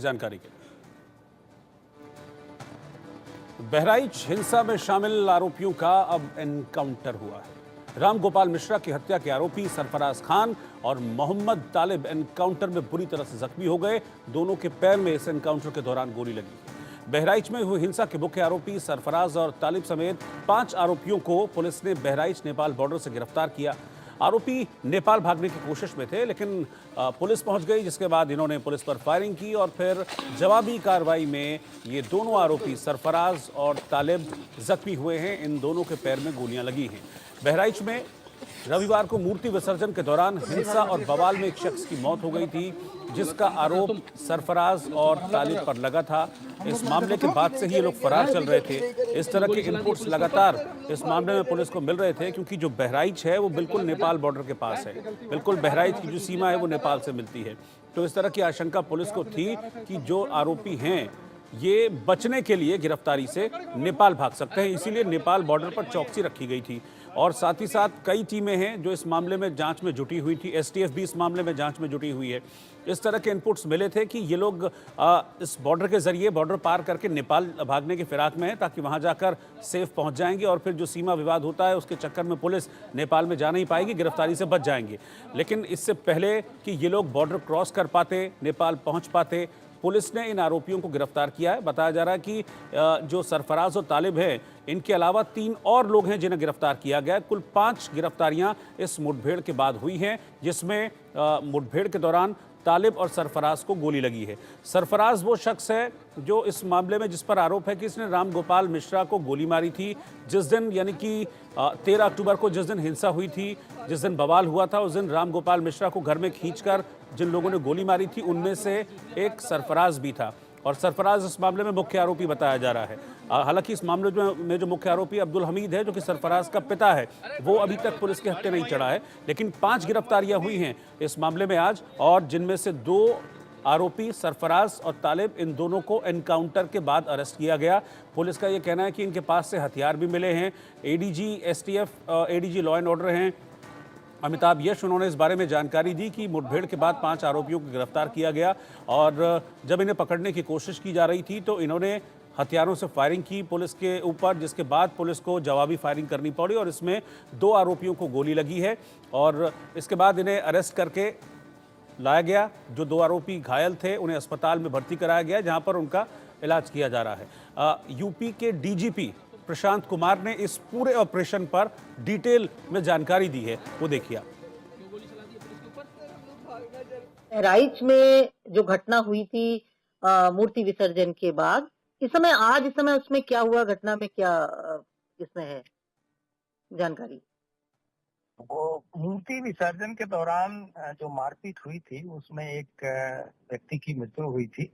जानकारी के लिए। बहराइच हिंसा में शामिल आरोपियों का अब एनकाउंटर हुआ है। रामगोपाल मिश्रा की हत्या के आरोपी सरफराज खान और मोहम्मद तालिब एनकाउंटर में बुरी तरह से जख्मी हो गए। दोनों के पैर में इस एनकाउंटर के दौरान गोली लगी। बहराइच में हुई हिंसा के मुख्य आरोपी सरफराज और तालिब समेत 5 आरोपियों को पुलिस ने बहराइच नेपाल बॉर्डर से गिरफ्तार किया। आरोपी नेपाल भागने की कोशिश में थे, लेकिन पुलिस पहुंच गई, जिसके बाद इन्होंने पुलिस पर फायरिंग की और फिर जवाबी कार्रवाई में ये दोनों आरोपी सरफराज और तालिब जख्मी हुए हैं। इन दोनों के पैर में गोलियां लगी हैं। बहराइच में रविवार को मूर्ति विसर्जन के दौरान हिंसा और बवाल में एक शख्स की मौत हो गई थी, जिसका आरोप सरफराज और तालिब पर लगा था। इस मामले के बाद से ही ये लोग फरार चल रहे थे। इस तरह के इनपुट्स लगातार इस मामले में पुलिस को मिल रहे थे, क्योंकि जो बहराइच है वो बिल्कुल नेपाल बॉर्डर के पास है। बिल्कुल बहराइच की जो सीमा है वो नेपाल से मिलती है। तो इस तरह की आशंका पुलिस को थी कि जो आरोपी हैं ये बचने के लिए गिरफ्तारी से नेपाल भाग सकते हैं, इसीलिए नेपाल बॉर्डर पर चौकसी रखी गई थी। और साथ ही साथ कई टीमें हैं जो इस मामले में जांच में जुटी हुई थी। एसटीएफ भी इस मामले में जांच में जुटी हुई है। इस तरह के इनपुट्स मिले थे कि ये लोग इस बॉर्डर के जरिए बॉर्डर पार करके नेपाल भागने की फिराक में है, ताकि वहां जाकर सेफ पहुंच जाएंगे और फिर जो सीमा विवाद होता है उसके चक्कर में पुलिस नेपाल में जा नहीं पाएगी, गिरफ्तारी से बच जाएंगे। लेकिन इससे पहले कि ये लोग बॉर्डर क्रॉस कर पाते, नेपाल पहुंच पाते, पुलिस ने इन आरोपियों को गिरफ्तार किया है। बताया जा रहा है कि जो सरफराज और तालिब हैं, इनके अलावा 3 और लोग हैं जिन्हें गिरफ्तार किया गया है। कुल 5 गिरफ्तारियां इस मुठभेड़ के बाद हुई हैं, जिसमें मुठभेड़ के दौरान तालिब और सरफराज को गोली लगी है। सरफराज वो शख्स है जो इस मामले में जिस पर आरोप है कि इसने रामगोपाल मिश्रा को गोली मारी थी जिस दिन, यानी कि 13 अक्टूबर को जिस दिन हिंसा हुई थी, जिस दिन बवाल हुआ था, उस दिन रामगोपाल मिश्रा को घर में खींचकर जिन लोगों ने गोली मारी थी उनमें से एक सरफराज भी था। और सरफराज इस मामले में मुख्य आरोपी बताया जा रहा है। हालांकि इस मामले में जो मुख्य आरोपी अब्दुल हमीद है, जो कि सरफराज का पिता है, वो अभी तक पुलिस के हत्थे नहीं चढ़ा है। लेकिन 5 गिरफ्तारियां हुई हैं इस मामले में आज, और जिनमें से 2 आरोपी सरफराज और तालिब, इन दोनों को एनकाउंटर के बाद अरेस्ट किया गया। पुलिस का ये कहना है कि इनके पास से हथियार भी मिले हैं। ADG STF, ADG law and order हैं अमिताभ यश, उन्होंने इस बारे में जानकारी दी कि मुठभेड़ के बाद 5 आरोपियों को गिरफ्तार किया गया और जब इन्हें पकड़ने की कोशिश की जा रही थी तो इन्होंने हथियारों से फायरिंग की पुलिस के ऊपर, जिसके बाद पुलिस को जवाबी फायरिंग करनी पड़ी और इसमें 2 आरोपियों को गोली लगी है। और इसके बाद इन्हें अरेस्ट करके लाया गया। जो 2 आरोपी घायल थे उन्हें अस्पताल में भर्ती कराया गया, जहां पर उनका इलाज किया जा रहा है। यूपी के डीजीपी प्रशांत कुमार ने इस पूरे ऑपरेशन पर डिटेल में जानकारी दी है, वो देखिए। बहराइच में जो घटना हुई थी मूर्ति विसर्जन के बाद, इस समय उसमें क्या हुआ, घटना में क्या इसमें है जानकारी? वो मूर्ति विसर्जन के दौरान जो मारपीट हुई थी उसमें एक व्यक्ति की मृत्यु हुई थी,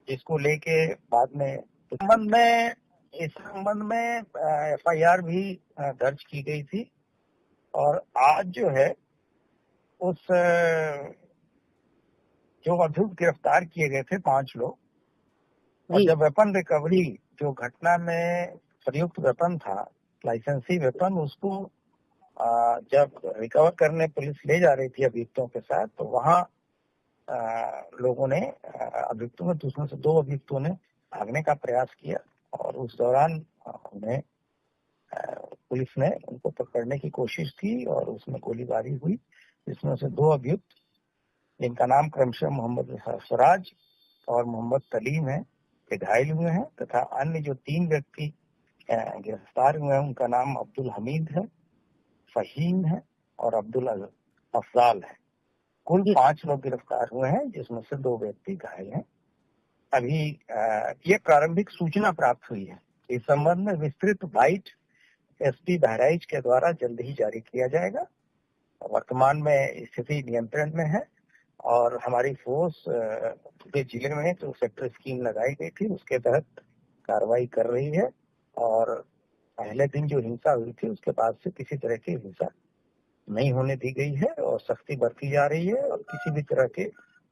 जिसको लेके बाद में इस संबंध में एफआईआर भी दर्ज की गई थी। और आज जो है उस जो अभियुक्त गिरफ्तार किए गए थे 5 लोग, और जब वेपन रिकवरी जो घटना में प्रयुक्त वेपन था, लाइसेंसी वेपन, उसको जब रिकवर करने पुलिस ले जा रही थी अभियुक्तों के साथ, तो वहाँ लोगों ने अभियुक्तों में दूसरों से 2 अभियुक्तों ने भागने का प्रयास किया और उस दौरान उन्हें पुलिस ने उनको पकड़ने की कोशिश की और उसमें गोलीबारी हुई, जिसमें से 2 अभियुक्त, जिनका नाम क्रमशः मोहम्मद सरफराज और मोहम्मद सलीम है, ये घायल हुए हैं, तथा अन्य जो 3 व्यक्ति गिरफ्तार हुए हैं उनका नाम अब्दुल हमीद है, फहीम है और अब्दुल अफजाल है। कुल 5 लोग गिरफ्तार हुए हैं, जिसमें से 2 व्यक्ति घायल हैं। अभी ये प्रारंभिक सूचना प्राप्त हुई है। इस संबंध में विस्तृत बाइट एसपी बहराइच के द्वारा जल्द ही जारी किया जाएगा। वर्तमान में स्थिति नियंत्रण में है और हमारी फोर्स पूरे जिले में जो सेक्टर स्कीम लगाई गई थी उसके तहत कार्रवाई कर रही है। और पहले दिन जो हिंसा हुई थी उसके बाद से किसी तरह की हिंसा नहीं होने दी गई है और सख्ती बरती जा रही है। और किसी भी तरह के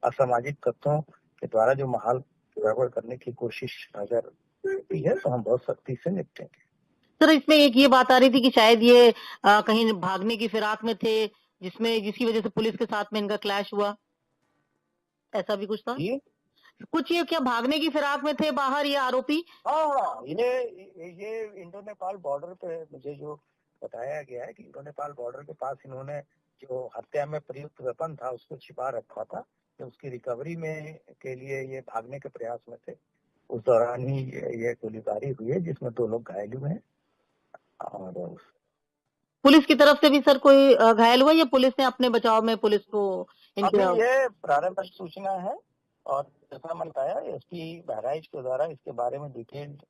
असामाजिक तत्वों के द्वारा जो माहौल गड़बड़ करने की कोशिश अगर होती है तो हम बहुत सख्ती से निपटेंगे। सर, इसमें एक ये बात आ रही थी कि शायद ये कहीं भागने की फिराक में थे, जिसकी वजह से पुलिस के साथ में इनका क्लैश हुआ, ऐसा भी कुछ था? कुछ ये क्या भागने की फिराक में थे बाहर ये आरोपी? हाँ, ये इंडो नेपाल बॉर्डर पे मुझे जो बताया गया है कि इंडो नेपाल बॉर्डर के पास इन्होंने जो हत्या में प्रयुक्त वेपन था उसको छिपा रखा था, कि उसकी रिकवरी में के लिए ये भागने के प्रयास में थे। उस दौरान ही ये गोलीबारी हुई है जिसमें 2 लोग घायल हुए हैं। और पुलिस की तरफ से भी सर कोई घायल हुआ या पुलिस ने अपने बचाव में पुलिस को अभी इनके ये प्रारंभिक सूचना है और जैसा मैंने बताया एसपी बहराइच के द्वारा इसके बारे में डिटेल्ड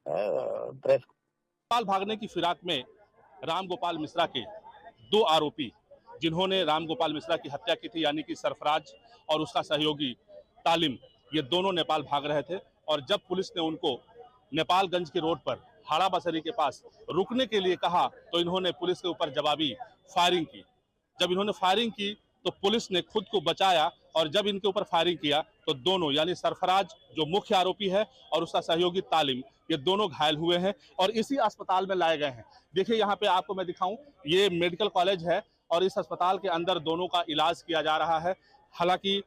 प्रेस नेपाल भागने की फिराक में राम गोपाल मिश्रा के 2 आरोपी जिन्होंने राम गोपाल मिश्रा की हत्या की थी, यानी कि सरफराज और उसका सहयोगी तालिम, ये दोनों नेपाल भाग रहे थे। और जब पुलिस ने उनको नेपालगंज के रोड पर हाड़ा बसरी के पास रुकने के लिए कहा तो इन्होंने पुलिस के ऊपर जवाबी फायरिंग की। जब इन्होंने फायरिंग की तो पुलिस ने खुद को बचाया और जब इनके ऊपर फायरिंग किया तो दोनों, यानी सरफराज जो मुख्य आरोपी है और उसका सहयोगी तालिम, ये दोनों घायल हुए हैं और इसी अस्पताल में लाए गए हैं। देखिए यहाँ पे आपको मैं दिखाऊं, ये मेडिकल कॉलेज है और इस अस्पताल के अंदर दोनों का इलाज किया जा रहा है। हालांकि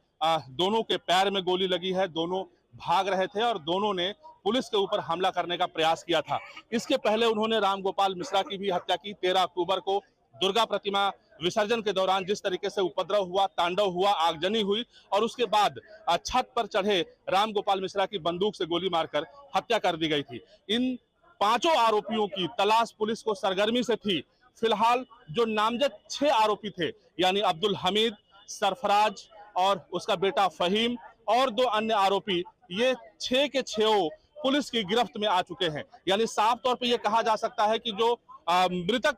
दोनों के पैर में गोली लगी है, दोनों भाग रहे थे और दोनों ने पुलिस के ऊपर हमला करने का प्रयास किया था। इसके पहले उन्होंने राम गोपाल मिश्रा की भी हत्या की। 13 अक्टूबर को दुर्गा प्रतिमा विसर्जन के दौरान जिस तरीके से उपद्रव हुआ, तांडव हुआ, आगजनी हुई और उसके बाद छत पर चढ़े राम गोपाल मिश्रा की बंदूक से गोली मारकर हत्या कर दी गई थी। इन 5 आरोपियों की तलाश पुलिस को सरगर्मी से थी। फिलहाल जो नामजद 6 आरोपी थे, यानी अब्दुल हमीद, सरफराज और उसका बेटा फहीम और 2 अन्य आरोपी, ये 6 के 6 पुलिस की गिरफ्त में आ चुके हैं। यानी साफ तौर पे ये कहा जा सकता है कि जो मृतक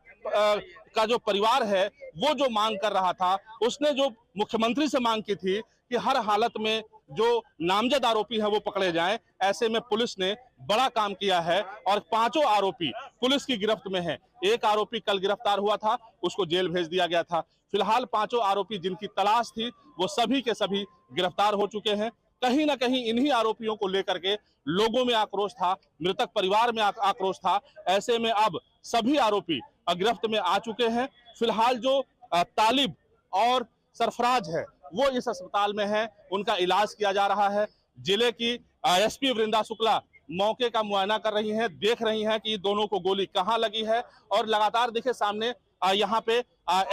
का जो परिवार है वो जो मांग कर रहा था, उसने जो मुख्यमंत्री से मांग की थी कि हर हालत में जो नामजद आरोपी हैं वो पकड़े जाएं। ऐसे में पुलिस ने बड़ा काम किया है और 5 आरोपी पुलिस की गिरफ्त में हैं। एक आरोपी कल गिरफ्तार हुआ था, उसको जेल भेज दिया गया था। फिलहाल 5 आरोपी जिनकी तलाश थी वो सभी के सभी गिरफ्तार हो चुके हैं। कहीं ना कहीं इन्हीं आरोपियों को लेकर के लोगों में आक्रोश था, मृतक परिवार में आक्रोश था। ऐसे में अब सभी आरोपी गिरफ्त में आ चुके हैं। फिलहाल जो तालिब और सरफराज है वो इस अस्पताल में है, उनका इलाज किया जा रहा है। जिले की एसपी वृंदा शुक्ला मौके का मुआयना कर रही हैं, देख रही हैं कि दोनों को गोली कहां लगी है और लगातार देखिए सामने यहाँ पे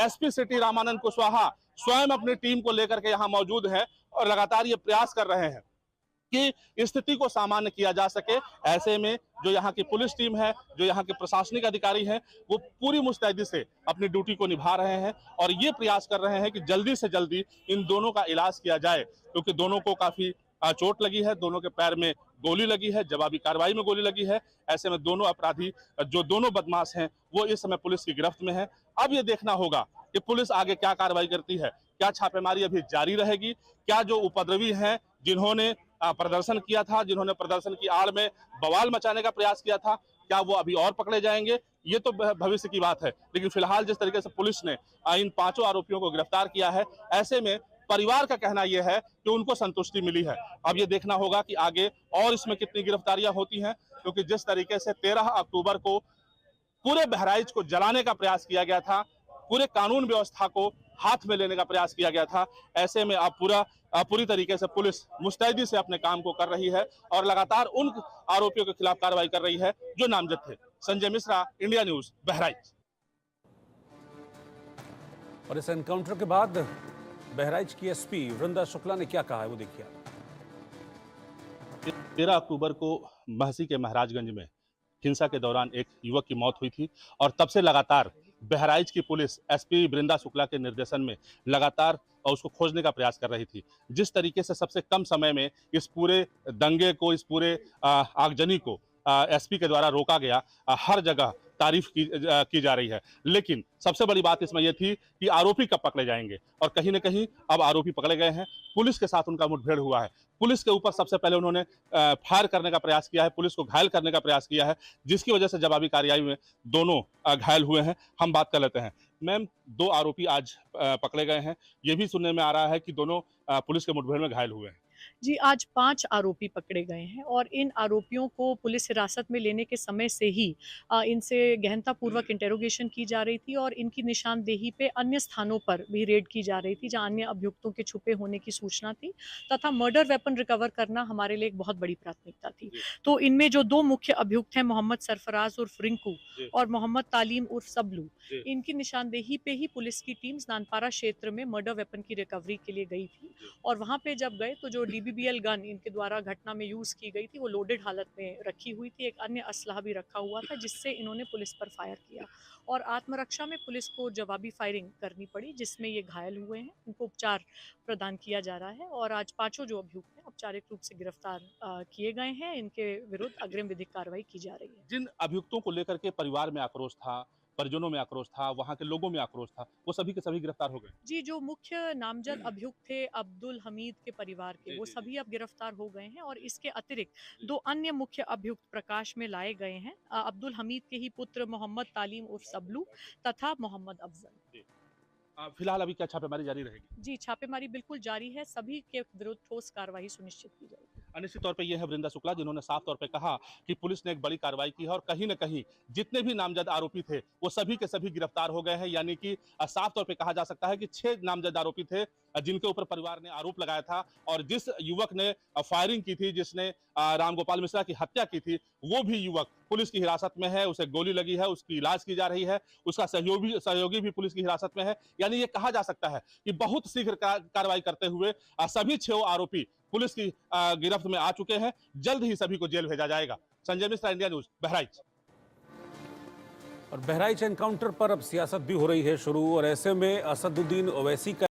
एसपी सिटी रामानंद कुशवाहा स्वयं अपनी टीम को लेकर के यहाँ मौजूद है और लगातार ये प्रयास कर रहे हैं कि स्थिति को सामान्य किया जा सके। ऐसे में जो यहाँ की पुलिस टीम है, जो यहाँ के प्रशासनिक अधिकारी हैं, वो पूरी मुस्तैदी से अपनी ड्यूटी को निभा रहे हैं और ये प्रयास कर रहे हैं कि जल्दी से जल्दी इन दोनों का इलाज किया जाए, क्योंकि दोनों को काफी चोट लगी है, दोनों के पैर में गोली लगी है, जवाबी कार्रवाई में गोली लगी है। ऐसे में दोनों अपराधी, जो दोनों बदमाश हैं, वो इस समय पुलिस की गिरफ्त में है। अब ये देखना होगा कि पुलिस आगे क्या कार्रवाई करती है, क्या छापेमारी अभी जारी रहेगी, क्या जो उपद्रवी हैं जिन्होंने प्रदर्शन किया था, जिन्होंने प्रदर्शन की आड़ में बवाल मचाने का प्रयास किया था, क्या वो अभी और पकड़े जाएंगे, ये तो भविष्य की बात है। लेकिन फिलहाल जिस तरीके से पुलिस ने इन 5 आरोपियों को गिरफ्तार किया है, ऐसे में परिवार का कहना यह है कि उनको संतुष्टि मिली है। अब ये देखना होगा कि आगे और इसमें कितनी गिरफ्तारियां होती हैं, क्योंकि जिस तरीके से 13 अक्टूबर को पूरे बहराइच को जलाने का प्रयास किया गया था, पूरे कानून व्यवस्था को हाथ में लेने का प्रयास किया गया था, ऐसे में अब पूरी तरीके से पुलिस मुस्तैदी से अपने काम को कर रही है और लगातार उन आरोपियों के खिलाफ कार्रवाई कर रही है जो नामजद थे। Sanjay Mishra, India news, Bahraich. और इस एनकाउंटर के बाद बहराइच की एसपी वृंदा शुक्ला ने क्या कहा है वो देखिए। 13 अक्टूबर को महसी के महाराजगंज में हिंसा के दौरान एक युवक की मौत हुई थी और तब से लगातार बहराइच की पुलिस एसपी वृंदा शुक्ला के निर्देशन में लगातार उसको खोजने का प्रयास कर रही थी। जिस तरीके से सबसे कम समय में इस पूरे दंगे को, इस पूरे आगजनी को एसपी के द्वारा रोका गया, हर जगह तारीफ की जा रही है। लेकिन सबसे बड़ी बात इसमें यह थी कि आरोपी कब पकड़े जाएंगे, और कहीं ना कहीं अब आरोपी पकड़े गए हैं। पुलिस के साथ उनका मुठभेड़ हुआ है, पुलिस के ऊपर सबसे पहले उन्होंने फायर करने का प्रयास किया है, पुलिस को घायल करने का प्रयास किया है, जिसकी वजह से जवाबी कार्रवाई में दोनों घायल हुए हैं। हम बात कर लेते हैं। मैम, 2 आरोपी आज पकड़े गए हैं, ये भी सुनने में आ रहा है कि दोनों पुलिस के मुठभेड़ में घायल हुए हैं। जी, आज 5 आरोपी पकड़े गए हैं और इन आरोपियों को पुलिस हिरासत में लेने के समय से ही इनसे गहनतापूर्वक इंटेरोगेशन की जा रही थी और इनकी निशानदेही पे अन्य स्थानों पर भी रेड की जा रही थी, जहाँ अन्य अभियुक्तों के छुपे होने की सूचना थी तथा मर्डर वेपन रिकवर करना हमारे लिए एक बहुत बड़ी प्राथमिकता थी। तो इनमें जो 2 मुख्य अभियुक्त हैं, मोहम्मद सरफराज उर्फ रिंकू और मोहम्मद तालीम उर्फ सबलू, इनकी निशानदेही पे ही पुलिस की टीम नानपारा क्षेत्र में मर्डर वेपन की रिकवरी के लिए गई थी और वहाँ पे जब गए तो जो डीबीबीएल गन इनके द्वारा घटना में यूज की गई थी वो लोडेड हालत में रखी हुई थी। एक अन्य असलहा भी रखा हुआ था जिससे इन्होंने पुलिस पर फायर किया और आत्मरक्षा में पुलिस को जवाबी फायरिंग करनी पड़ी, जिसमें ये घायल हुए हैं। उनको उपचार प्रदान किया जा रहा है और आज 5 जो अभियुक्त हैं औपचारिक रूप से गिरफ्तार किए गए हैं। इनके विरुद्ध अग्रिम विधिक कार्रवाई की जा रही है। जिन अभियुक्तों को लेकर के परिवार में आक्रोश था, परिजनों में आक्रोश था, वहां के लोगों में आक्रोश था, वो सभी के सभी गिरफ्तार हो गए। जी, जो मुख्य नामजद अभियुक्त थे अब्दुल हमीद के परिवार के, वो सभी अब गिरफ्तार हो गए हैं और इसके अतिरिक्त 2 अन्य मुख्य अभियुक्त प्रकाश में लाए गए हैं। अब्दुल हमीद के ही पुत्र मोहम्मद तालीम उर्फ सबलू तथा मोहम्मद अफजल। फिलहाल अभी क्या छापेमारी जारी रहेगी? जी, छापेमारी बिल्कुल जारी है। सभी के विरुद्ध ठोस कार्रवाई सुनिश्चित की जाएगी। निश्चित तौर पे ये है वृंदा शुक्ला, जिन्होंने साफ तौर पे कहा कि पुलिस ने एक बड़ी कार्रवाई की है और कहीं न कहीं जितने भी नामजद आरोपी थे वो सभी के सभी गिरफ्तार हो गए हैं। यानी कि साफ तौर पे कहा जा सकता है कि 6 नामजद आरोपी थे जिनके ऊपर परिवार ने आरोप लगाया था और जिस युवक ने फायरिंग की थी, जिसने रामगोपाल मिश्रा की हत्या की थी, वो भी युवक पुलिस की हिरासत में है। उसे गोली लगी है, उसकी इलाज की जा रही है, उसका सहयोगी भी पुलिस की हिरासत में है। यानी ये कहा जा सकता है कि बहुत शीघ्र कार्रवाई करते हुए सभी 6 आरोपी पुलिस की गिरफ्त में आ चुके हैं। जल्द ही सभी को जेल भेजा जाएगा। Sanjay Mishra, India news, Bahraich. और बहराइच एनकाउंटर पर अब सियासत भी हो रही है शुरू और ऐसे में असदुद्दीन ओवैसी का